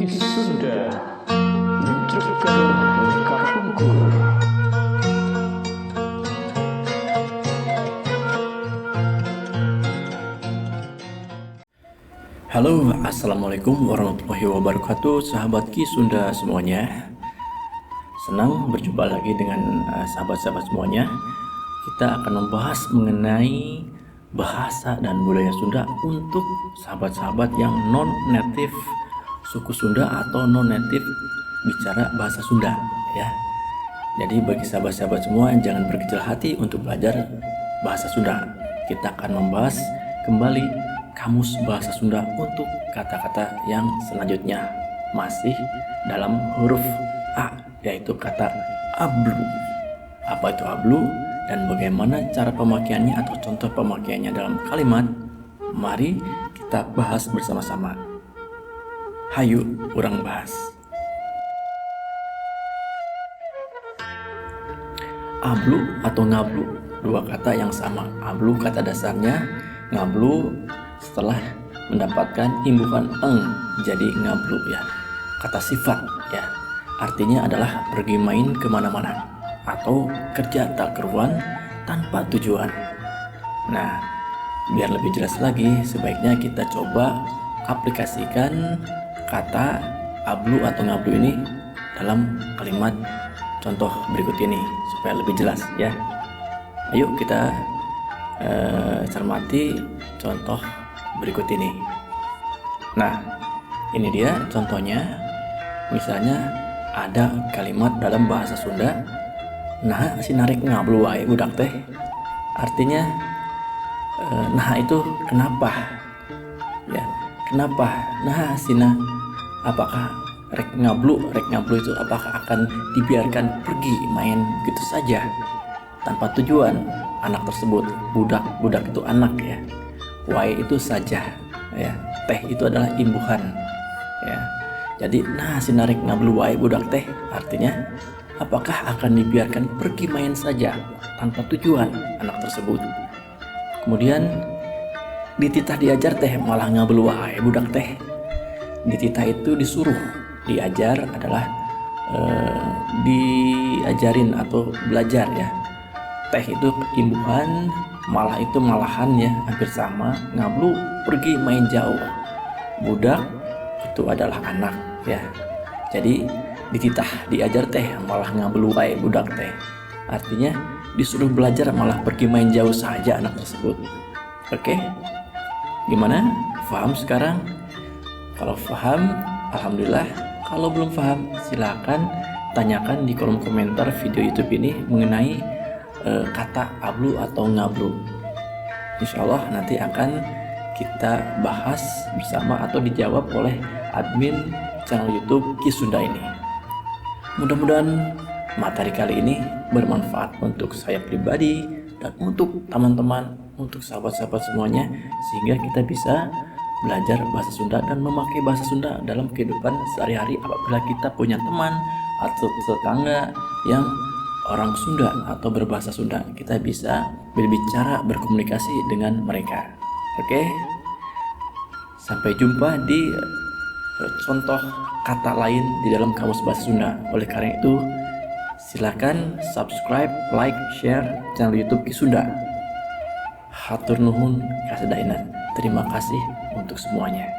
Ki Sunda menunjukkan kampungku. Halo, assalamualaikum warahmatullahi wabarakatuh, sahabat Ki Sunda semuanya. Senang berjumpa lagi dengan sahabat-sahabat semuanya. Kita akan membahas mengenai bahasa dan budaya Sunda untuk sahabat-sahabat yang non-native suku Sunda atau non-native bicara bahasa Sunda, ya. Jadi bagi sahabat-sahabat semua, jangan berkecil hati untuk belajar bahasa Sunda. Kita akan membahas kembali kamus bahasa Sunda untuk kata-kata yang selanjutnya masih dalam huruf A, yaitu kata ablu. Apa itu ablu dan bagaimana cara pemakaiannya atau contoh pemakaiannya dalam kalimat? Mari kita bahas bersama-sama. Hayu urang bahas. Ablu atau ngablu, dua kata yang sama. Ablu kata dasarnya, ngablu setelah mendapatkan imbuhan eng jadi ngablu, ya. Kata sifat, ya, artinya adalah pergi main kemana-mana atau kerja tak keruan tanpa tujuan. Nah, biar lebih jelas lagi, sebaiknya kita coba aplikasikan kata ablu atau ngablu ini dalam kalimat contoh berikut ini supaya lebih jelas, ya. Ayo kita cermati contoh berikut ini. Nah, ini dia contohnya. Misalnya ada kalimat dalam bahasa Sunda, nah si narik ngablu wae budak teh. Artinya nah itu kenapa, ya, kenapa nah sina, apakah rek ngablu itu apakah akan dibiarkan pergi main gitu saja tanpa tujuan anak tersebut. Budak itu anak, ya. Wae itu saja, ya. Teh itu adalah imbuhan, ya. Jadi nah si narik ngablu wae budak teh artinya apakah akan dibiarkan pergi main saja tanpa tujuan anak tersebut. Kemudian dititah diajar teh malah ngablu wae budak teh. Dititah itu disuruh, diajar adalah diajarin atau belajar, ya. Teh itu imbuhan, malah itu malahan, ya, hampir sama. Ngablu pergi main jauh. Budak itu adalah anak, ya. Jadi dititah diajar teh malah ngablu wae budak teh. Artinya disuruh belajar malah pergi main jauh saja anak tersebut. Oke? Gimana? Paham sekarang? Kalau paham, alhamdulillah. Kalau belum paham, silakan tanyakan di kolom komentar video YouTube ini mengenai kata ablu atau ngablu. Insya Allah nanti akan kita bahas bersama atau dijawab oleh admin channel YouTube Ki Sunda ini. Mudah-mudahan materi kali ini bermanfaat untuk saya pribadi dan untuk teman-teman, untuk sahabat-sahabat semuanya, sehingga kita bisa belajar bahasa Sunda dan memakai bahasa Sunda dalam kehidupan sehari-hari apabila kita punya teman atau tetangga yang orang Sunda atau berbahasa Sunda, kita bisa berbicara, berkomunikasi dengan mereka. Oke? Sampai jumpa di contoh kata lain di dalam kamus bahasa Sunda. Oleh karena itu, silakan subscribe, like, share channel YouTube Ki Sunda. Hatur nuhun kasadayana. Terima kasih untuk semuanya.